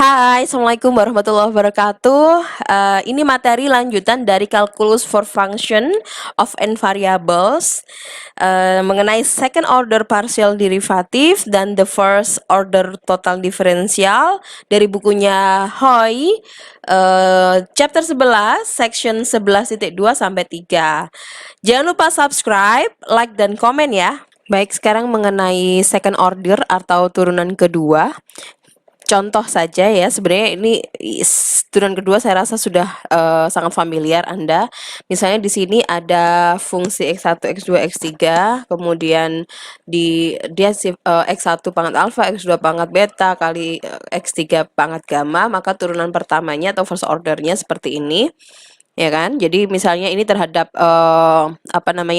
Hai, Assalamualaikum warahmatullahi wabarakatuh. Ini materi lanjutan dari Calculus for Function of n Variables mengenai second order partial derivative dan the first order total differential dari bukunya Hoy, chapter 11, section 11.2 sampai 3. Jangan lupa subscribe, like, dan komen ya. Baik, sekarang mengenai second order atau turunan kedua. Contoh saja ya, sebenarnya ini turunan kedua saya rasa sudah sangat familiar Anda. Misalnya di sini ada fungsi x1, x2, x3, kemudian dia x1 pangkat alfa, x2 pangkat beta kali x3 pangkat gamma, maka turunan pertamanya atau first ordernya seperti ini. Ya kan? Jadi misalnya ini terhadap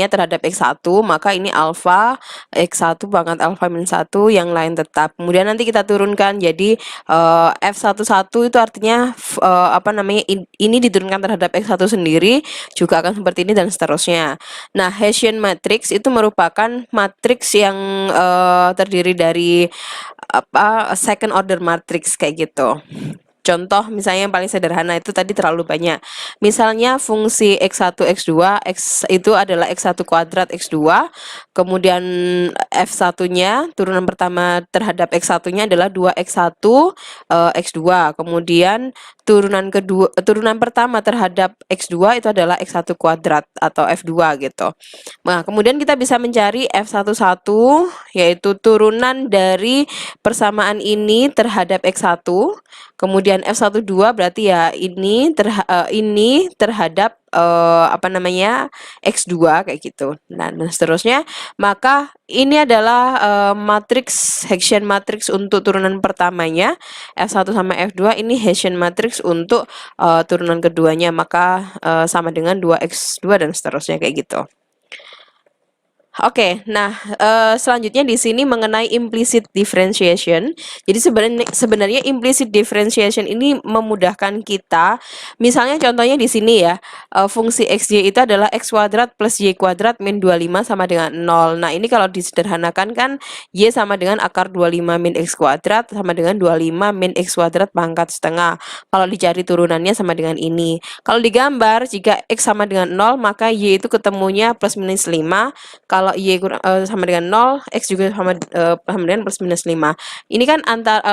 terhadap X1, maka ini alfa X1 pangkat alfa minus 1 yang lain tetap. Kemudian nanti kita turunkan jadi F11 itu artinya ini diturunkan terhadap X1 sendiri juga akan seperti ini dan seterusnya. Nah, Hessian matrix itu merupakan matriks yang terdiri dari second order matrix kayak gitu. Contoh misalnya yang paling sederhana itu tadi terlalu banyak. Misalnya fungsi X1, X2, X itu adalah X1 kuadrat X2, kemudian F1-nya, turunan pertama terhadap X1-nya adalah 2X1 X2, kemudian turunan pertama terhadap X2 itu adalah X1 kuadrat atau F2 gitu. Nah, kemudian kita bisa mencari F11 yaitu turunan dari persamaan ini terhadap X1. Kemudian F12 berarti ya ini terhadap X2 kayak gitu. Nah, dan seterusnya. Maka ini adalah matriks Hessian matrix untuk turunan pertamanya F1 sama F2, ini Hessian matrix untuk turunan keduanya, maka sama dengan 2x2 dan seterusnya kayak gitu. Oke, nah selanjutnya di sini mengenai implicit differentiation. Jadi sebenarnya implicit differentiation ini memudahkan kita. Misalnya contohnya di sini ya, fungsi xy itu adalah x kuadrat plus y kuadrat min 25 sama dengan 0. Nah, ini kalau disederhanakan kan y sama dengan akar 25 min x kuadrat sama dengan 25 min x kuadrat pangkat setengah. Kalau dicari turunannya sama dengan ini. Kalau digambar, jika x sama dengan 0, maka y itu ketemunya plus minus 5. Kalau y sama dengan 0, x juga sama dengan plus minus 5. Ini kan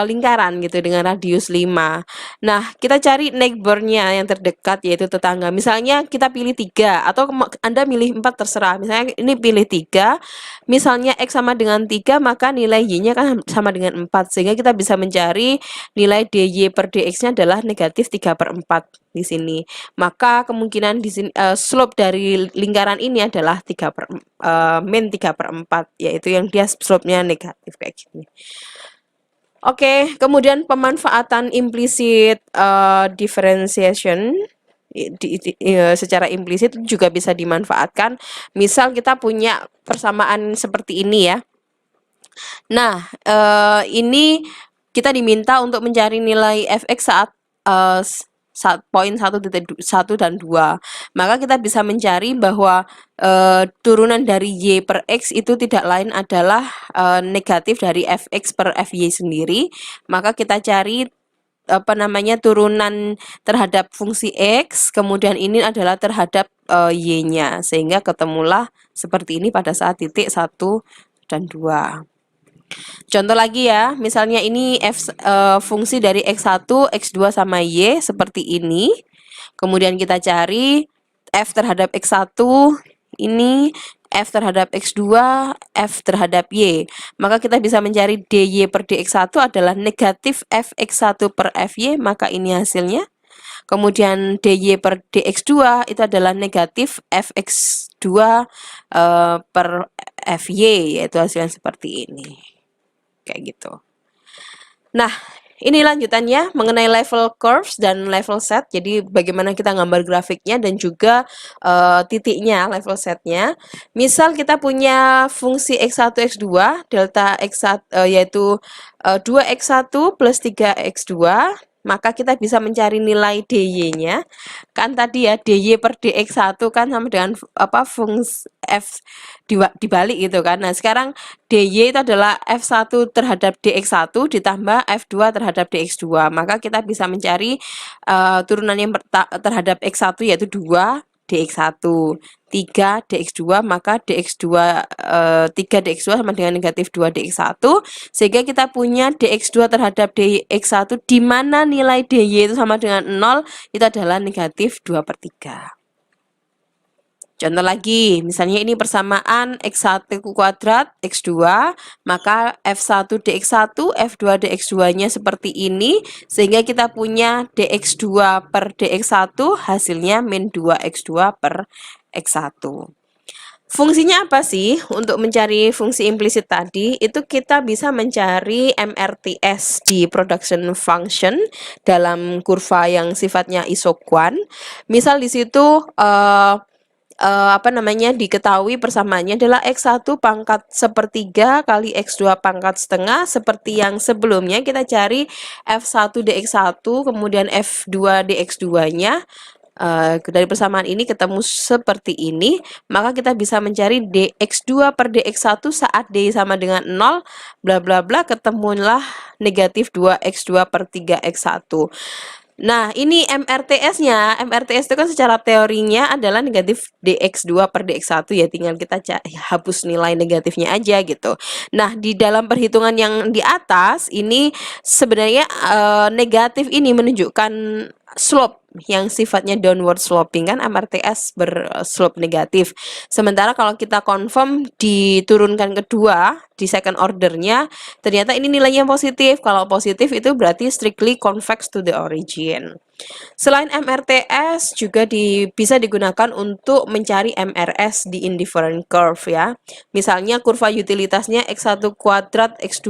lingkaran gitu dengan radius 5. Nah, kita cari neighbornya yang terdekat yaitu tetangga. Misalnya kita pilih 3 atau Anda milih 4 terserah. Misalnya ini pilih 3, misalnya x sama dengan 3, maka nilai y-nya kan sama dengan 4. Sehingga kita bisa mencari nilai dy per dx-nya adalah negatif 3/4 di sini. Maka kemungkinan di sini slope dari lingkaran ini adalah min 3/4, yaitu yang dia slope-nya negatif kayak gini. Oke, kemudian pemanfaatan implicit differentiation secara implisit juga bisa dimanfaatkan. Misal kita punya persamaan seperti ini ya. Nah, ini kita diminta untuk mencari nilai fx saat poin 1 dan 2. Maka kita bisa mencari bahwa turunan dari y per x itu tidak lain adalah negatif dari fx per fy sendiri. Maka kita cari turunan terhadap fungsi x, kemudian ini adalah terhadap y-nya, sehingga ketemulah seperti ini pada saat titik 1 dan 2. Contoh lagi ya, misalnya ini fungsi dari x1, x2 sama y seperti ini. Kemudian kita cari f terhadap x1, ini f terhadap x2, f terhadap y. Maka kita bisa mencari dy per dx1 adalah negatif fx1 per fy, maka ini hasilnya. Kemudian dy per dx2 itu adalah negatif fx2 per fy, yaitu hasilnya seperti ini. Kayak gitu. Nah, ini lanjutannya mengenai level curves dan level set. Jadi bagaimana kita gambar grafiknya dan juga titiknya, level setnya. Misal kita punya fungsi x1, x2, delta x1 yaitu 2x1 plus 3x2. maka kita bisa mencari nilai dy-nya. Kan tadi ya dy per dx1 kan sama dengan apa fungsi f dibalik gitu kan. Nah, sekarang dy itu adalah f1 terhadap dx1 ditambah f2 terhadap dx2. Maka kita bisa mencari turunan yang terhadap x1 yaitu 2 dx1, 3 dx2, maka dx2 3 dx2 sama dengan negatif 2 dx1, sehingga kita punya dx2 terhadap dx1 di mana nilai dy itu sama dengan 0, itu adalah negatif 2/3. Contoh lagi, misalnya ini persamaan x1 kuadrat, x2, maka f1 dx1, f2 dx2-nya seperti ini, sehingga kita punya dx2 per dx1 hasilnya min 2x2 per x1. Fungsinya apa sih? Untuk mencari fungsi implisit tadi, itu kita bisa mencari MRTS di production function dalam kurva yang sifatnya isokuan. Misal di situ apa namanya diketahui persamaannya adalah x1 pangkat sepertiga kali x2 pangkat setengah, seperti yang sebelumnya kita cari f1 dx1 kemudian f2 dx2-nya. Dari persamaan ini ketemu seperti ini, maka kita bisa mencari dx2 per dx1 saat d sama dengan 0, bla bla bla, ketemulah negatif 2x2 per 3x1. Nah, ini MRTS-nya. MRTS itu kan secara teorinya adalah negatif dx2 per dx1 ya, tinggal kita hapus nilai negatifnya aja gitu. Nah, di dalam perhitungan yang di atas ini sebenarnya negatif ini menunjukkan slope yang sifatnya downward sloping kan, MRTS berslope negatif. Sementara kalau kita confirm diturunkan kedua di second ordernya, ternyata ini nilainya positif. Kalau positif itu berarti strictly convex to the origin. Selain MRTS juga bisa digunakan untuk mencari MRS di indifferent curve ya. Misalnya kurva utilitasnya x1 kuadrat x2,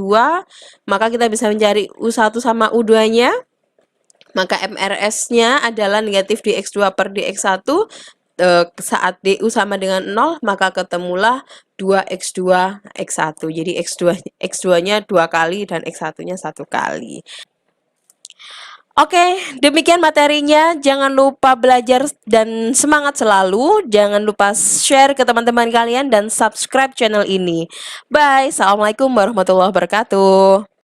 maka kita bisa mencari U1 sama U2-nya. Maka MRS-nya adalah negatif dx2 per dx1, saat du sama dengan 0, maka ketemulah 2x2 x1. Jadi x2-nya 2 kali dan x1-nya 1 kali. Oke, demikian materinya. Jangan lupa belajar dan semangat selalu. Jangan lupa share ke teman-teman kalian dan subscribe channel ini. Bye. Assalamualaikum warahmatullahi wabarakatuh.